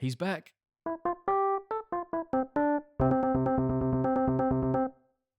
He's back.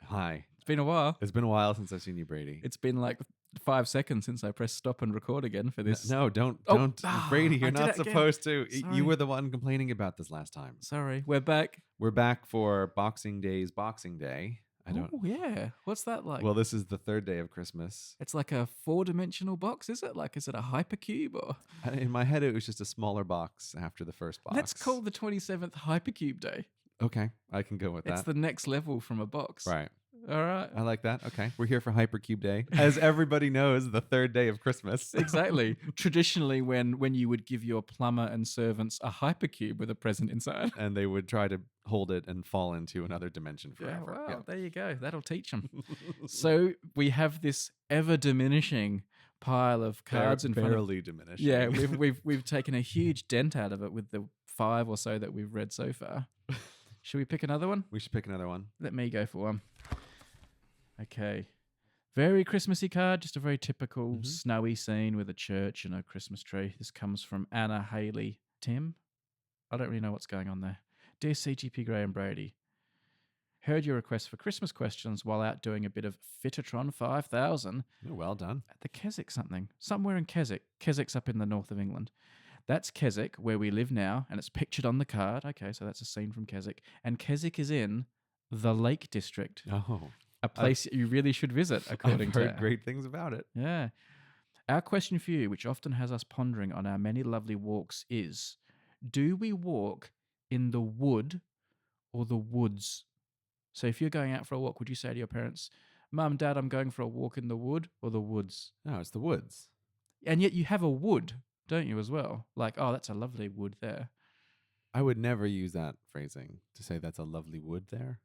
Hi. It's been a while. It's been a while since I've seen you, Brady. It's been like 5 seconds since I pressed stop and record again for this. No, don't. Ah, Brady, I you're did not it again. supposed to. Sorry. You were the one complaining about this last time. Sorry, we're back. We're back for Boxing Day's Boxing Day. Oh, yeah. What's that like? Well, this is the third day of Christmas. It's like a 4-dimensional box, is it? Like, is it a hypercube or? In my head, it was just a smaller box after the first box. Let's call the 27th Hypercube Day. Okay, I can go with that. It's the next level from a box. Right. All right. I like that. Okay. We're here for Hypercube Day. As everybody knows, the third day of Christmas. Exactly. Traditionally, when you would give your plumber and servants a hypercube with a present inside. And they would try to hold it and fall into another dimension forever. Yeah, well, there you go. That'll teach them. So we have this ever diminishing pile of cards in front of. Barely diminishing. Yeah, we've taken a huge dent out of it with the 5 or so that we've read so far. Should we pick another one? We should pick another one. Let me go for one. Okay. Very Christmassy card, just a very typical snowy scene with a church and a Christmas tree. This comes from Anna Haley Tim. I don't really know what's going on there. Dear CGP Grey and Brady, heard your request for Christmas questions while out doing a bit of Fittertron 5000 Oh, well done. at the Keswick somewhere in Keswick. Keswick's up in the north of England. That's Keswick, where we live now, and it's pictured on the card. Okay, so that's a scene from Keswick. And Keswick is in the Lake District. Oh. A place you really should visit, according I've to heard great things about it. Yeah. Our question for you, which often has us pondering on our many lovely walks, is: do we walk in the wood or the woods? So if you're going out for a walk, would you say to your parents, Mum, Dad, I'm going for a walk in the wood or the woods? No, it's the woods. And yet you have a wood, don't you, as well? Like, oh, that's a lovely wood there. I would never use that phrasing to say that's a lovely wood there.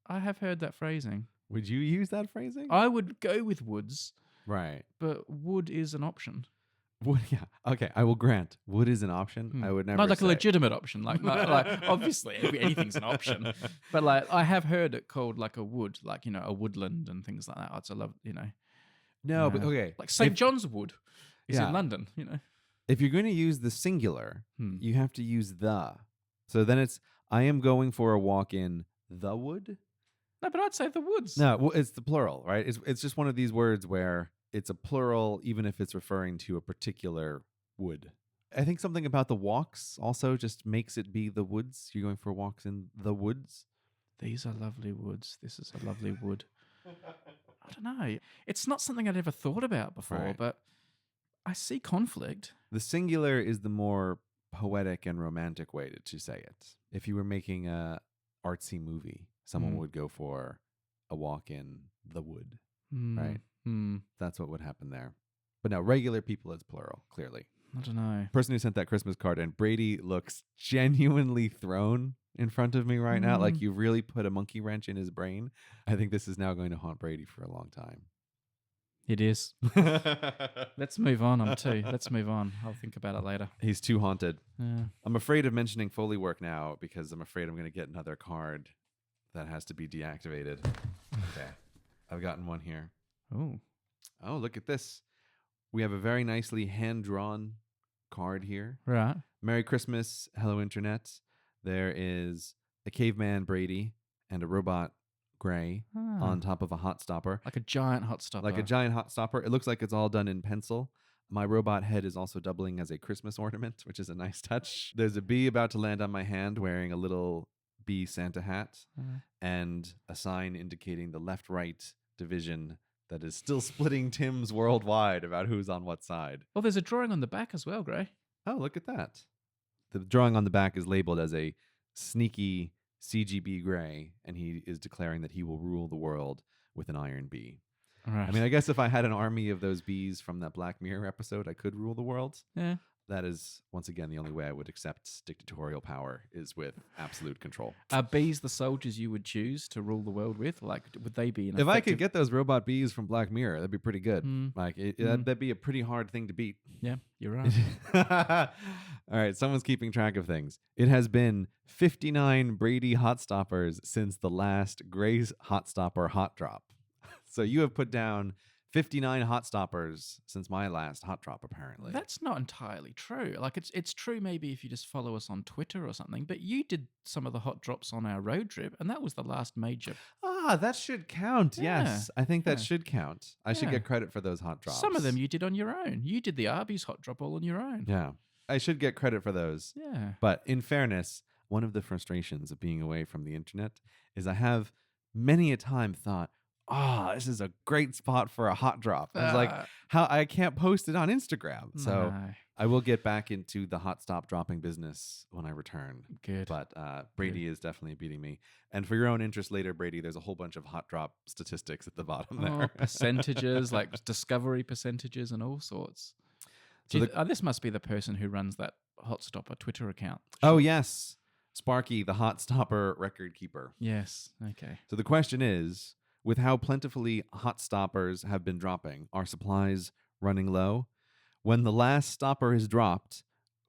I have heard that phrasing. Would you use that phrasing? I would go with woods, Right. but wood is an option. Wood, yeah. Okay, I will grant wood is an option. I would never Not like say. a legitimate option. Like obviously anything's an option. But like I have heard it called like a wood, like, you know, a woodland and things like that. It's a love, you know. No, but okay. Like St. John's Wood is Yeah. in London, you know. If you're going to use the singular, you have to use the. So then it's, I am going for a walk in the wood. No, but I'd say the woods. No, well, it's the plural, right? It's just one of these words where it's a plural, even if it's referring to a particular wood. I think something about the walks also just makes it be the woods. You're going for walks in the woods. These are lovely woods. This is a lovely wood. I don't know. It's not something I'd ever thought about before, Right. but I see conflict. The singular is the more poetic and romantic way to say it. If you were making a artsy movie, someone would go for a walk in the wood, right? That's what would happen there. But no, regular people is plural, clearly. I don't know. Person who sent that Christmas card in, Brady, looks genuinely thrown in front of me right now. Like you really put a monkey wrench in his brain. I think this is now going to haunt Brady for a long time. It is. Let's move on. Let's move on. I'll think about it later. He's too haunted. Yeah. I'm afraid of mentioning Foley work now because I'm afraid I'm going to get another card that has to be deactivated. Okay. I've gotten one here. Oh, look at this. We have a very nicely hand-drawn card here. Right. Merry Christmas, hello Internet. There is a caveman Brady and a robot Gray on top of a hot stopper. Like a giant hot stopper. Like a giant hot stopper. It looks like it's all done in pencil. My robot head is also doubling as a Christmas ornament, which is a nice touch. There's a bee about to land on my hand wearing a little bee Santa hat and a sign indicating the left-right division that is still splitting Tims worldwide about who's on what side. Well, there's a drawing on the back as well, Gray. Oh, look at that. The drawing on the back is labeled as a sneaky CGB Gray, and he is declaring that he will rule the world with an iron bee. Right. I mean, I guess if I had an army of those bees from that Black Mirror episode, I could rule the world. Yeah. That is, once again, the only way I would accept dictatorial power is with absolute control. Are bees the soldiers you would choose to rule the world with? Like, would they be an If I effective... could get those robot bees from Black Mirror, that'd be pretty good. Like, that'd be a pretty hard thing to beat. Yeah, you're right. All right, someone's keeping track of things. It has been 59 Brady hot stoppers since the last Gray's hot stopper hot drop. So you have put down 59 hot stoppers since my last hot drop, apparently. That's not entirely true. Like it's true maybe if you just follow us on Twitter or something, but you did some of the hot drops on our road trip, and that was the last major. That should count. Yeah, Yes, I think that yeah. should count. I should Yeah. get credit for those hot drops. Some of them you did on your own. You did the Arby's hot drop all on your own. Yeah, I should get credit for those. Yeah. But in fairness, one of the frustrations of being away from the internet is I have many a time thought, this is a great spot for a hot drop. I was like, how I can't post it on Instagram. So No. I will get back into the hot stop dropping business when I return. Good. But Brady is definitely beating me. And for your own interest later, Brady, there's a whole bunch of hot drop statistics at the bottom there. Percentages, like discovery percentages and all sorts. So this must be the person who runs that Hot Stopper Twitter account. Oh, yes. Sparky, the hot stopper record keeper. Yes. Okay. So the question is, with how plentifully hot stoppers have been dropping, are supplies running low? When the last stopper is dropped,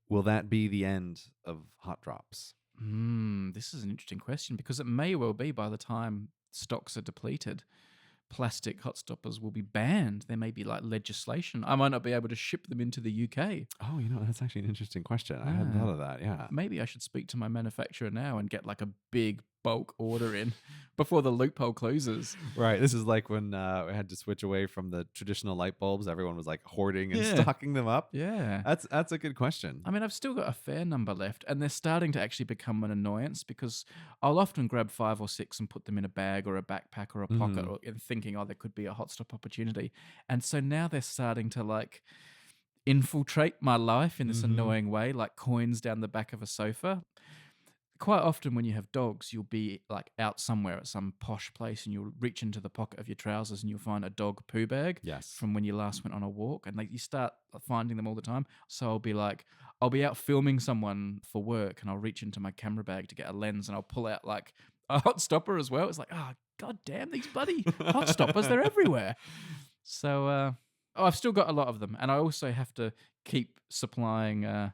will that be the end of hot drops? This is an interesting question because it may well be by the time stocks are depleted, plastic hot stoppers will be banned. There may be like legislation. I might not be able to ship them into the UK. Oh, that's actually an interesting question. I hadn't thought of that. Yeah. Maybe I should speak to my manufacturer now and get like a big bulk order in before the loophole closes. Right. This is like when we had to switch away from the traditional light bulbs. Everyone was like hoarding and stocking them up. Yeah. That's a good question. I mean, I've still got a fair number left, and they're starting to actually become an annoyance because I'll often grab 5 or 6 and put them in a bag or a backpack or a pocket or thinking, there could be a hot stop opportunity. And so now they're starting to like infiltrate my life in this annoying way, like coins down the back of a sofa. Quite often when you have dogs, you'll be like out somewhere at some posh place and you'll reach into the pocket of your trousers and you'll find a dog poo bag from when you last went on a walk. And you start finding them all the time. So I'll be out filming someone for work and I'll reach into my camera bag to get a lens and I'll pull out like a hot stopper as well. It's like, god damn, these bloody hot stoppers, they're everywhere. So I've still got a lot of them. And I also have to keep supplying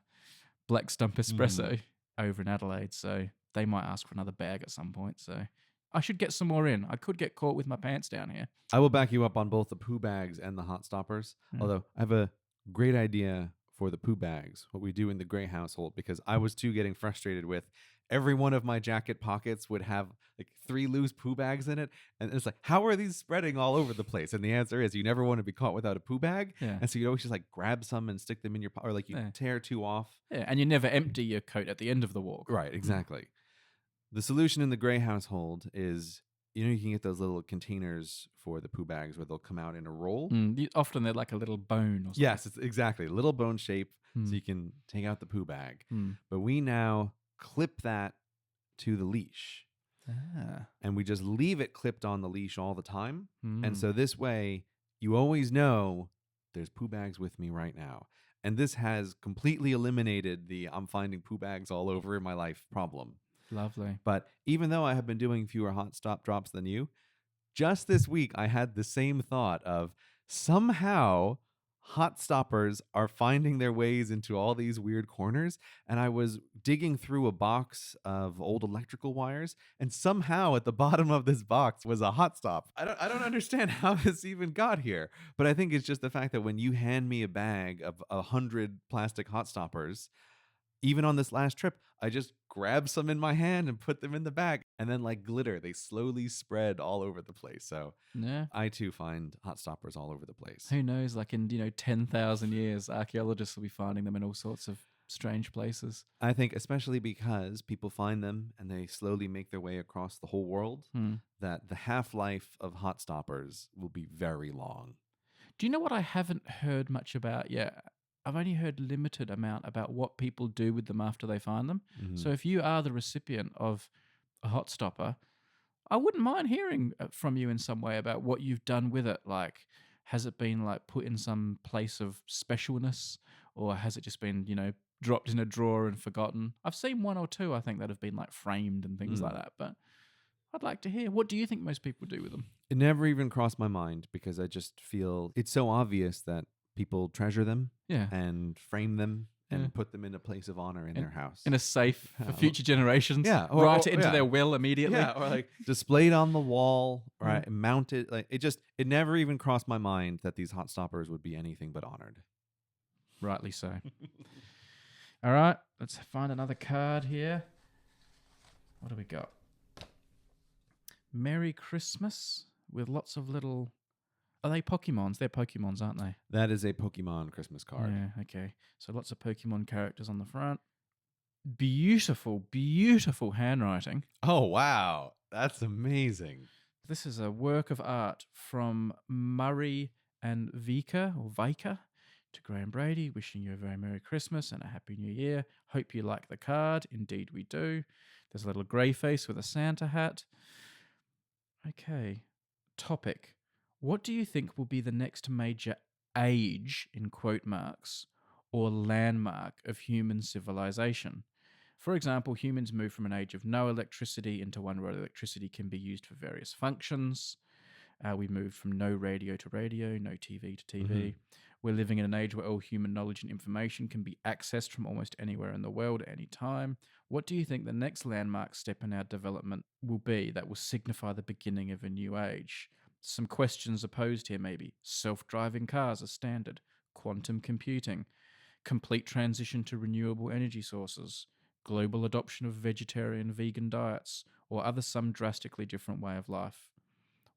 Black Stump Espresso over in Adelaide, so they might ask for another bag at some point. So I should get some more in. I could get caught with my pants down here. I will back you up on both the poo bags and the hot stoppers. Although I have a great idea for the poo bags, what we do in the Gray household, because I was too getting frustrated with every one of my jacket pockets would have like 3 loose poo bags in it. And it's like, how are these spreading all over the place? And the answer is you never want to be caught without a poo bag. Yeah. And so you always just like grab some and stick them in your pocket, or like you tear 2 off. Yeah, and you never empty your coat at the end of the walk. Right, exactly. The solution in the Gray household is, you can get those little containers for the poo bags where they'll come out in a roll. Often they're like a little bone or something. Yes, it's exactly. A little bone shape so you can take out the poo bag. But we now clip that to the leash. And we just leave it clipped on the leash all the time. And so this way, you always know there's poo bags with me right now. And this has completely eliminated the I'm finding poo bags all over in my life problem. Lovely. But even though I have been doing fewer hot stop drops than you, just this week I had the same thought of somehow hot stoppers are finding their ways into all these weird corners. And I was digging through a box of old electrical wires, and somehow at the bottom of this box was a hot stop. I don't understand how this even got here, but I think it's just the fact that when you hand me a bag of 100 plastic hot stoppers, even on this last trip, I just grabbed some in my hand and put them in the bag. And then like glitter, they slowly spread all over the place. So I too find hot stoppers all over the place. Who knows, like in 10,000 years, archaeologists will be finding them in all sorts of strange places. I think especially because people find them and they slowly make their way across the whole world, that the half-life of hot stoppers will be very long. Do you know what I haven't heard much about yet? I've only heard limited amount about what people do with them after they find them. So if you are the recipient of a hot stopper, I wouldn't mind hearing from you in some way about what you've done with it. Like, has it been like put in some place of specialness, or has it just been, dropped in a drawer and forgotten? I've seen 1 or 2, I think, that have been like framed and things like that. But I'd like to hear, what do you think most people do with them? It never even crossed my mind because I just feel it's so obvious that people treasure them and frame them and put them in a place of honor in their house. In a safe for future generations. Yeah. Write it into their will immediately. Yeah, or like displayed on the wall, right? Mounted. Like it never even crossed my mind that these hot stoppers would be anything but honored. Rightly so. All right, let's find another card here. What do we got? Merry Christmas with lots of little... Are they Pokemons? They're Pokemons, aren't they? That is a Pokemon Christmas card. Yeah, okay. So lots of Pokemon characters on the front. Beautiful, beautiful handwriting. Oh, wow. That's amazing. This is a work of art from Murray and Vika, to Graham Brady, wishing you a very Merry Christmas and a Happy New Year. Hope you like the card. Indeed we do. There's a little grey face with a Santa hat. Okay. Topic. What do you think will be the next major age, in quote marks, or landmark of human civilization? For example, humans move from an age of no electricity into one where electricity can be used for various functions. We moved from no radio to radio, no TV to TV. Mm-hmm. We're living in an age where all human knowledge and information can be accessed from almost anywhere in the world at any time. What do you think the next landmark step in our development will be that will signify the beginning of a new age? Some questions are posed here maybe. Self-driving cars are standard. Quantum computing. Complete transition to renewable energy sources. Global adoption of vegetarian, vegan diets. Or some drastically different way of life.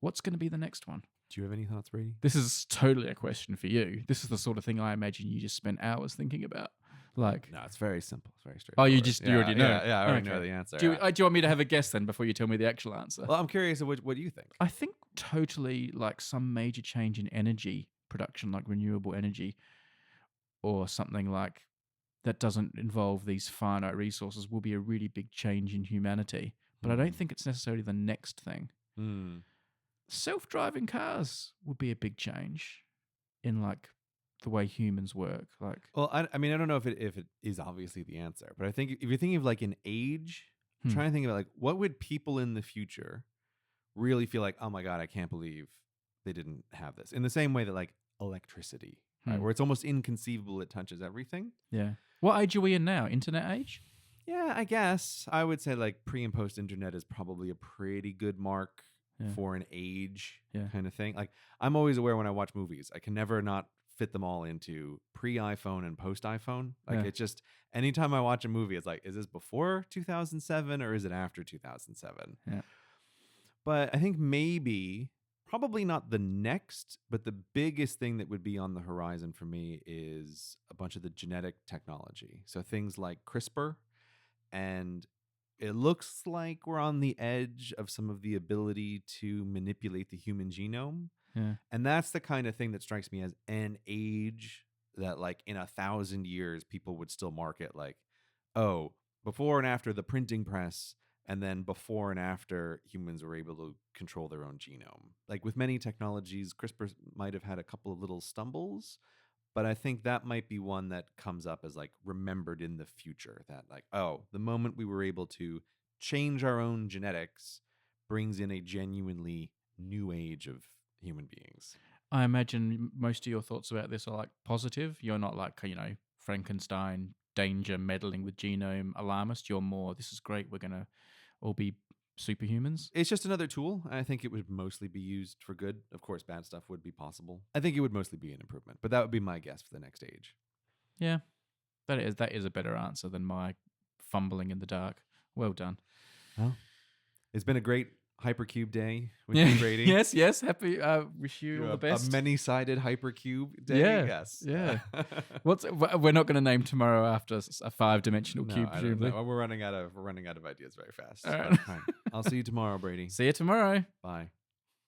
What's going to be the next one? Do you have any thoughts, Brady? This is totally a question for you. This is the sort of thing I imagine you just spent hours thinking about. Like, no, it's very simple. It's very Oh, straightforward. you already know? Yeah, I already know the answer. Do you want me to have a guess then before you tell me the actual answer? Well, I'm curious, what do you think? I think totally like some major change in energy production, like renewable energy, or something like that doesn't involve these finite resources will be a really big change in humanity. But I don't think it's necessarily the next thing. Self-driving cars would be a big change in like the way humans work. Like, well, I mean, I don't know if it is obviously the answer, but I think if you're thinking of like an age, I'm trying to think about like what would people in the future really feel like, oh my God, I can't believe they didn't have this. In the same way that like electricity, right? Where it's almost inconceivable, it touches everything. Yeah. What age are we in now? Internet age? Yeah, I guess. I would say like pre and post internet is probably a pretty good mark for an age kind of thing. Like I'm always aware when I watch movies, I can never not fit them all into pre-iPhone and post-iPhone. Like it's just, anytime I watch a movie, it's like, is this before 2007 or is it after 2007? Yeah. But I think probably not the next, but the biggest thing that would be on the horizon for me is a bunch of the genetic technology. So things like CRISPR, and it looks like we're on the edge of some of the ability to manipulate the human genome. Yeah. And that's the kind of thing that strikes me as an age that like in 1,000 years, people would still market like, oh, before and after the printing press, and then before and after humans were able to control their own genome. Like with many technologies, CRISPR might have had a couple of little stumbles, but I think that might be one that comes up as like remembered in the future, that like, oh, the moment we were able to change our own genetics brings in a genuinely new age of human beings. I imagine most of your thoughts about this are like positive. You're not like, Frankenstein, danger, meddling with genome, alarmist. You're more, this is great, we're going to all be superhumans. It's just another tool. I think it would mostly be used for good. Of course, bad stuff would be possible. I think it would mostly be an improvement, but that would be my guess for the next age. Yeah, that is a better answer than my fumbling in the dark. Well done. Well, it's been a great Hypercube day with you, Brady. Yes. Happy. Wish you all the best. A many-sided Hypercube day. Yes. Yeah. We're not going to name tomorrow after a 5-dimensional cube, presumably. We're running out of ideas very fast. All right. I'll see you tomorrow, Brady. See you tomorrow. Bye.